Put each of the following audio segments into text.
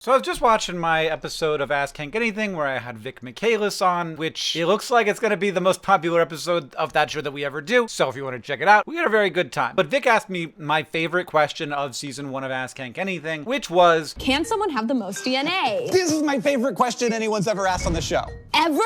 So I was just watching my episode of Ask Hank Anything where I had Vic Michaelis on, which it looks like it's going to be the most popular episode of that show that we ever do. So if you want to check it out, we had a very good time. But Vic asked me my favorite question of season 1 of Ask Hank Anything, which was, can someone have the most DNA? This is my favorite question anyone's ever asked on the show. Ever?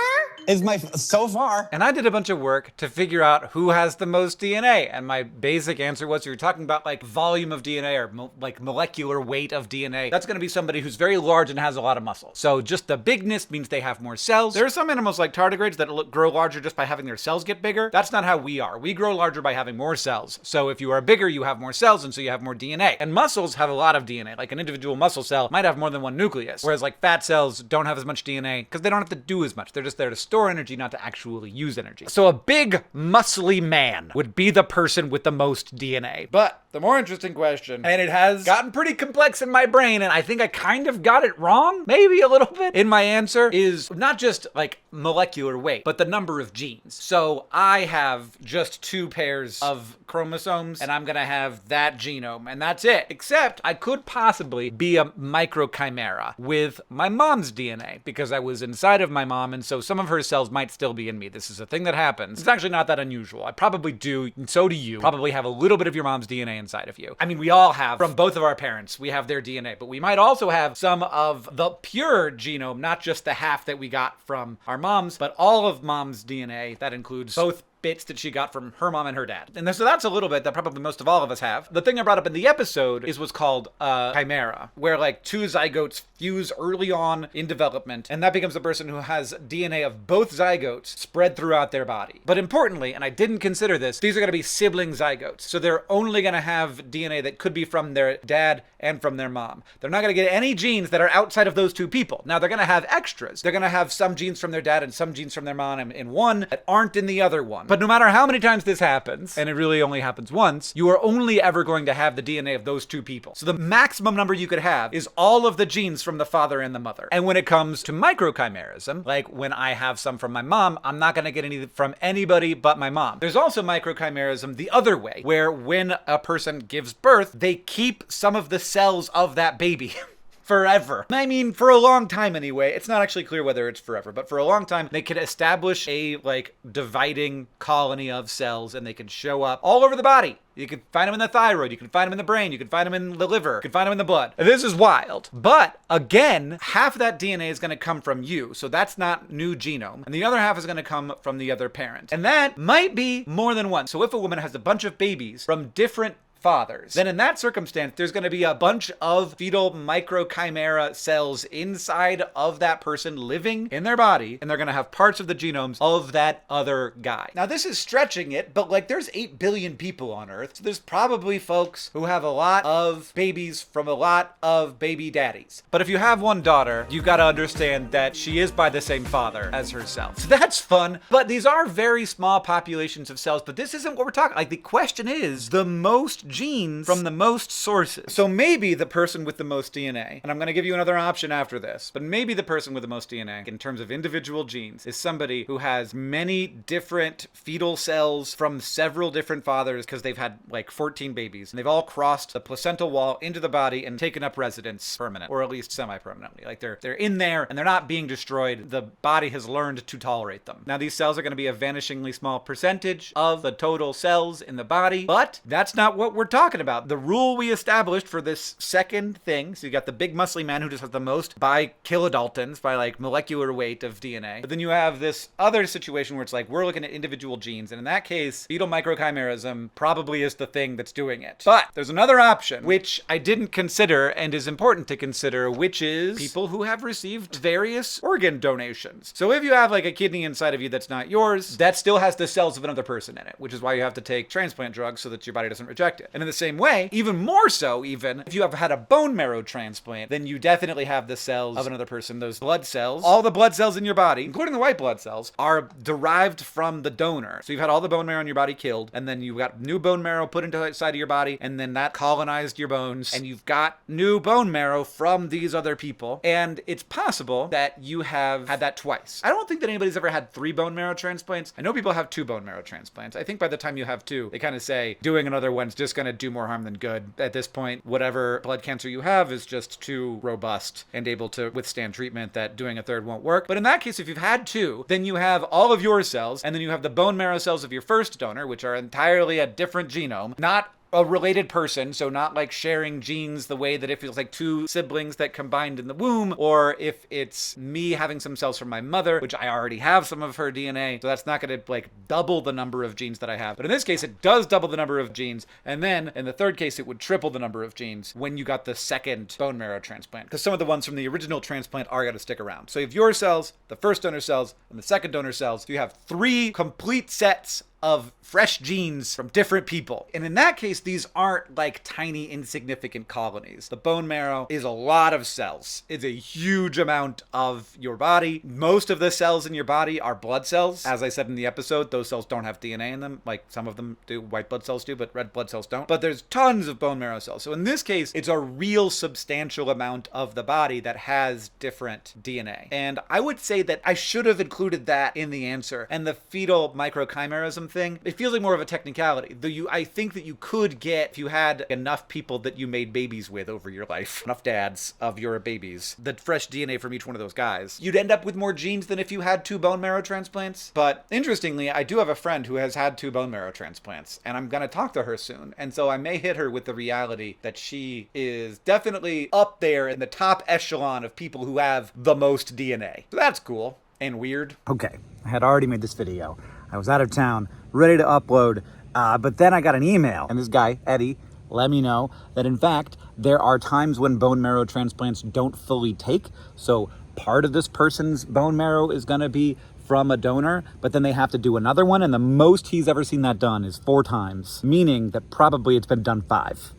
So far. And I did a bunch of work to figure out who has the most DNA. And my basic answer was, you're talking about like volume of DNA or like molecular weight of DNA. That's going to be somebody who's very large and has a lot of muscle. So just the bigness means they have more cells. There are some animals like tardigrades that grow larger just by having their cells get bigger. That's not how we are. We grow larger by having more cells. So if you are bigger, you have more cells, and so you have more DNA. And muscles have a lot of DNA. Like an individual muscle cell might have more than one nucleus. Whereas like fat cells don't have as much DNA because they don't have to do as much. They're just there to store energy, not to actually use energy. So a big, muscly man would be the person with the most DNA. But the more interesting question, and it has gotten pretty complex in my brain, and I think I kind of got it wrong, maybe a little bit, in my answer, is not just like molecular weight, but the number of genes. So I have just 2 pairs of chromosomes, and I'm gonna have that genome, and that's it. Except I could possibly be a microchimera with my mom's DNA, because I was inside of my mom, and so some of her cells might still be in me. This is a thing that happens. It's actually not that unusual. I probably do, and so do you, probably have a little bit of your mom's DNA inside of you. I mean, we all have, from both of our parents, we have their DNA, but we might also have some of the pure genome, not just the half that we got from our moms, but all of mom's DNA. That includes both bits that she got from her mom and her dad. And so that's a little bit that probably most of all of us have. The thing I brought up in the episode is what's called a chimera, where like 2 zygotes fuse early on in development, and that becomes a person who has DNA of both zygotes spread throughout their body. But importantly, and I didn't consider this, these are going to be sibling zygotes. So they're only going to have DNA that could be from their dad and from their mom. They're not going to get any genes that are outside of those 2 people. Now they're going to have extras. They're going to have some genes from their dad and some genes from their mom in one that aren't in the other one. But no matter how many times this happens, and it really only happens once, you are only ever going to have the DNA of those 2 people. So the maximum number you could have is all of the genes from the father and the mother. And when it comes to microchimerism, like when I have some from my mom, I'm not going to get any from anybody but my mom. There's also microchimerism the other way, where when a person gives birth, they keep some of the cells of that baby. Forever. I mean, for a long time anyway. It's not actually clear whether it's forever, but for a long time, they could establish a, like, dividing colony of cells, and they can show up all over the body. You can find them in the thyroid, you can find them in the brain, you can find them in the liver, you can find them in the blood. This is wild. But, again, half that DNA is going to come from you, so that's not new genome. And the other half is going to come from the other parent. And that might be more than one. So if a woman has a bunch of babies from different fathers, then in that circumstance, there's going to be a bunch of fetal microchimera cells inside of that person living in their body, and they're going to have parts of the genomes of that other guy. Now, this is stretching it, but like there's 8 billion people on Earth, so there's probably folks who have a lot of babies from a lot of baby daddies. But if you have one daughter, you've got to understand that she is by the same father as herself. So that's fun, but these are very small populations of cells, but this isn't what we're talking. Like, the question is the most genes from the most sources. So maybe the person with the most DNA, and I'm going to give you another option after this, but maybe the person with the most DNA in terms of individual genes is somebody who has many different fetal cells from several different fathers, because they've had like 14 babies, and they've all crossed the placental wall into the body and taken up residence permanent, or at least semi-permanently. Like they're in there and they're not being destroyed. The body has learned to tolerate them. Now these cells are going to be a vanishingly small percentage of the total cells in the body, but that's not what we're talking about. The rule we established for this second thing, so you got the big muscly man who just has the most by kilodaltons, by like molecular weight of DNA. But then you have this other situation where it's like we're looking at individual genes, and in that case, fetal microchimerism probably is the thing that's doing it. But there's another option, which I didn't consider and is important to consider, which is people who have received various organ donations. So if you have like a kidney inside of you that's not yours, that still has the cells of another person in it, which is why you have to take transplant drugs so that your body doesn't reject it. And in the same way, even more so, even if you have had a bone marrow transplant, then you definitely have the cells of another person. Those blood cells, all the blood cells in your body, including the white blood cells, are derived from the donor. So you've had all the bone marrow in your body killed, and then you got new bone marrow put into the side of your body, and then that colonized your bones, and you've got new bone marrow from these other people. And it's possible that you have had that twice. I don't think that anybody's ever had 3 bone marrow transplants. I know people have 2 bone marrow transplants. I think by the time you have 2, they kind of say doing another one's just just going to do more harm than good. At this point, whatever blood cancer you have is just too robust and able to withstand treatment that doing a third won't work. But in that case, if you've had two, then you have all of your cells, and then you have the bone marrow cells of your first donor, which are entirely a different genome, not a related person, so not like sharing genes the way that it feels like two siblings that combined in the womb, or if it's me having some cells from my mother, which I already have some of her DNA, so that's not going to like double the number of genes that I have. But in this case, it does double the number of genes, and then in the third case, it would triple the number of genes when you got the second bone marrow transplant, because some of the ones from the original transplant are going to stick around. So you have your cells, the first donor cells, and the second donor cells. So you have 3 complete sets of fresh genes from different people. And in that case, these aren't like tiny, insignificant colonies. The bone marrow is a lot of cells. It's a huge amount of your body. Most of the cells in your body are blood cells. As I said in the episode, those cells don't have DNA in them. Like some of them do, white blood cells do, but red blood cells don't. But there's tons of bone marrow cells. So in this case, it's a real substantial amount of the body that has different DNA. And I would say that I should have included that in the answer. And the fetal microchimerism thing, it feels like more of a technicality. Though I think that you could get, if you had enough people that you made babies with over your life, enough dads of your babies, the fresh DNA from each one of those guys, you'd end up with more genes than if you had 2 bone marrow transplants. But interestingly, I do have a friend who has had 2 bone marrow transplants, and I'm gonna talk to her soon. And so I may hit her with the reality that she is definitely up there in the top echelon of people who have the most DNA. So that's cool and weird. Okay, I had already made this video. I was out of town, ready to upload, but then I got an email, and this guy, Eddie, let me know that in fact, there are times when bone marrow transplants don't fully take, so part of this person's bone marrow is gonna be from a donor, but then they have to do another one, and the most he's ever seen that done is 4 times, meaning that probably it's been done 5,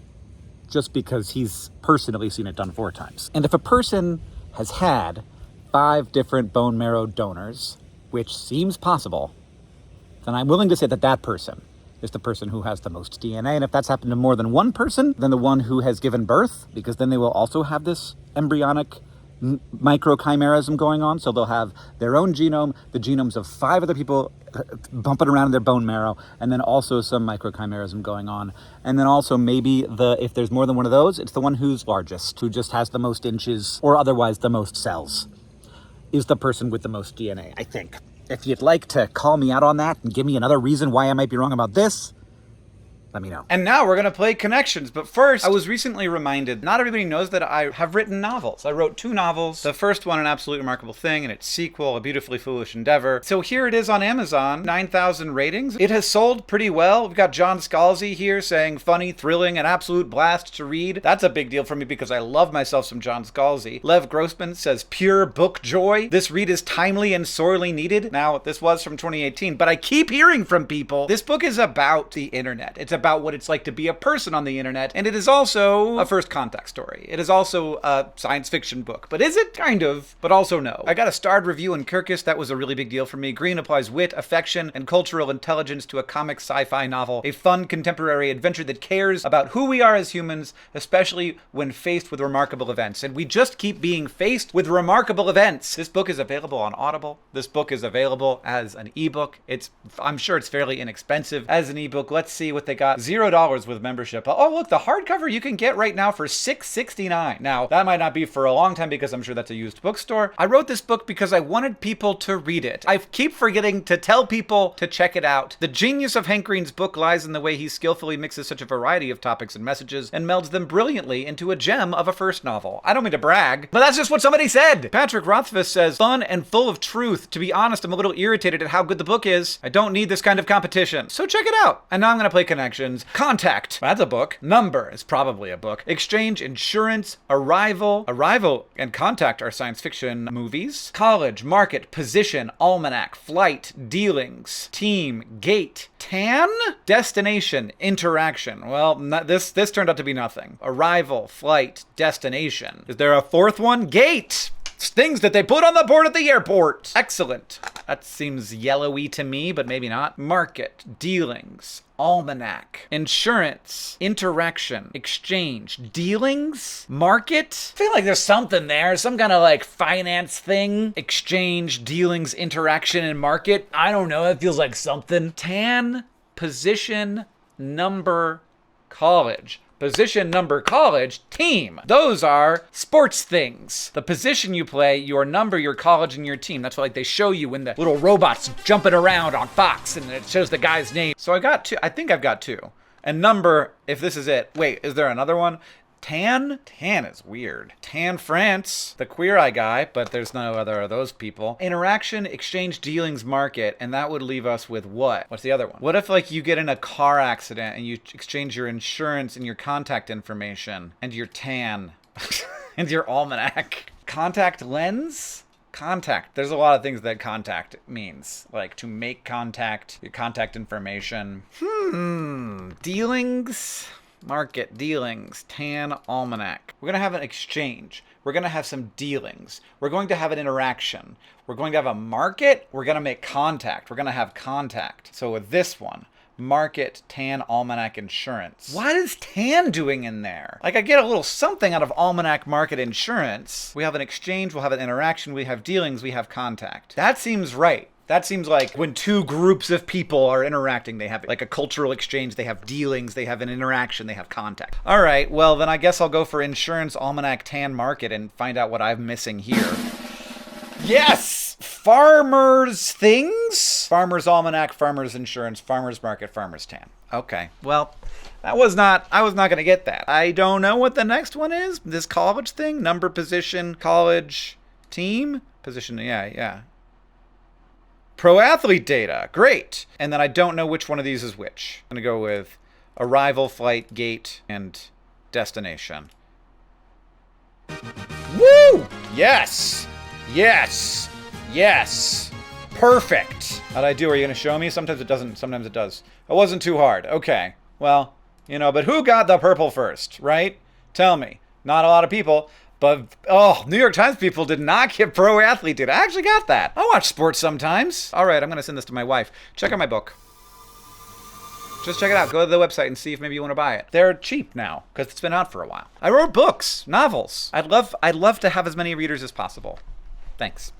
just because he's personally seen it done 4 times. And if a person has had 5 different bone marrow donors, which seems possible, then I'm willing to say that that person is the person who has the most DNA. And if that's happened to more than one person, then the one who has given birth, because then they will also have this embryonic microchimerism going on. So they'll have their own genome, the genomes of 5 other people bumping around in their bone marrow, and then also some microchimerism going on. And then also maybe if there's more than one of those, it's the one who's largest, who just has the most inches or otherwise the most cells, is the person with the most DNA, I think. If you'd like to call me out on that and give me another reason why I might be wrong about this, let me know. And now we're gonna play Connections, but first, I was recently reminded, not everybody knows that I have written novels. I wrote 2 novels. The first one, An Absolutely Remarkable Thing, and its sequel, A Beautifully Foolish Endeavor. So here it is on Amazon, 9,000 ratings. It has sold pretty well. We've got John Scalzi here saying, funny, thrilling, an absolute blast to read. That's a big deal for me because I love myself some John Scalzi. Lev Grossman says, pure book joy. This read is timely and sorely needed. Now, this was from 2018, but I keep hearing from people, this book is about the internet. It's about what it's like to be a person on the internet, and it is also a first contact story. It is also a science fiction book, but is it? Kind of, but also no. I got a starred review in Kirkus. That was a really big deal for me. Green applies wit, affection, and cultural intelligence to a comic sci-fi novel, a fun contemporary adventure that cares about who we are as humans, especially when faced with remarkable events. And we just keep being faced with remarkable events. This book is available on Audible. This book is available as an ebook. I'm sure it's fairly inexpensive as an ebook. Let's see what they got. $0 with membership. Oh, look, the hardcover you can get right now for $6.69. Now, that might not be for a long time because I'm sure that's a used bookstore. I wrote this book because I wanted people to read it. I keep forgetting to tell people to check it out. The genius of Hank Green's book lies in the way he skillfully mixes such a variety of topics and messages and melds them brilliantly into a gem of a first novel. I don't mean to brag, but that's just what somebody said. Patrick Rothfuss says, fun and full of truth. To be honest, I'm a little irritated at how good the book is. I don't need this kind of competition. So check it out. And now I'm going to play Connections. Contact. That's a book. Number is probably a book. Exchange, insurance, arrival. Arrival and Contact are science fiction movies. College, market, position, almanac, flight, dealings, team, gate, tan, destination, interaction. Well, this turned out to be nothing. Arrival, flight, destination. Is there a 4th one? Gate. It's things that they put on the board at the airport. Excellent. That seems yellowy to me, but maybe not. Market, dealings, almanac, insurance, interaction, exchange, dealings, market. I feel like there's something there, some kind of like finance thing. Exchange, dealings, interaction, and market. I don't know, that feels like something. Tan, position, number, college. Position number, college. Team. Those are sports things. The position you play, your number, your college, and your team. That's what like they show you when the little robots jumping around on Fox and it shows the guy's name. So I got two. I think I've got two. And number, if this is it. Wait, is there another one? Tan? Tan is weird. Tan France, the Queer Eye guy, but there's no other of those people. Interaction, exchange, dealings, market, and that would leave us with what? What's the other one? What if like you get in a car accident and you exchange your insurance and your contact information and your tan and your almanac? Contact lens? Contact. There's a lot of things that contact means, like to make contact, your contact information. Dealings? Market, dealings, tan, almanac. We're going to have an exchange. We're going to have some dealings. We're going to have an interaction. We're going to have a market. We're going to make contact. We're going to have contact. So with this one, market, tan, almanac, insurance. What is tan doing in there? Like I get a little something out of almanac, market, insurance. We have an exchange. We'll have an interaction. We have dealings. We have contact. That seems right. That seems like when two groups of people are interacting, they have like a cultural exchange, they have dealings, they have an interaction, they have contact. All right, well, then I guess I'll go for insurance, almanac, tan, market, and find out what I'm missing here. Yes! Farmers things? Farmers almanac, farmers insurance, farmers market, farmers tan. Okay, well, I was not going to get that. I don't know what the next one is. This college thing? Number, position, college, team? Position, yeah. Pro athlete data, great. And then I don't know which one of these is which. I'm gonna go with arrival, flight, gate, and destination. Woo! Yes! Yes! Yes! Perfect! How'd I do? Are you gonna show me? Sometimes it doesn't, sometimes it does. It wasn't too hard. Okay. Well, you know, but who got the purple first, right? Tell me. Not a lot of people. But, New York Times people did not get pro athlete data. I actually got that. I watch sports sometimes. All right, I'm going to send this to my wife. Check out my book. Just check it out. Go to the website and see if maybe you want to buy it. They're cheap now because it's been out for a while. I wrote books, novels. I'd love to have as many readers as possible. Thanks.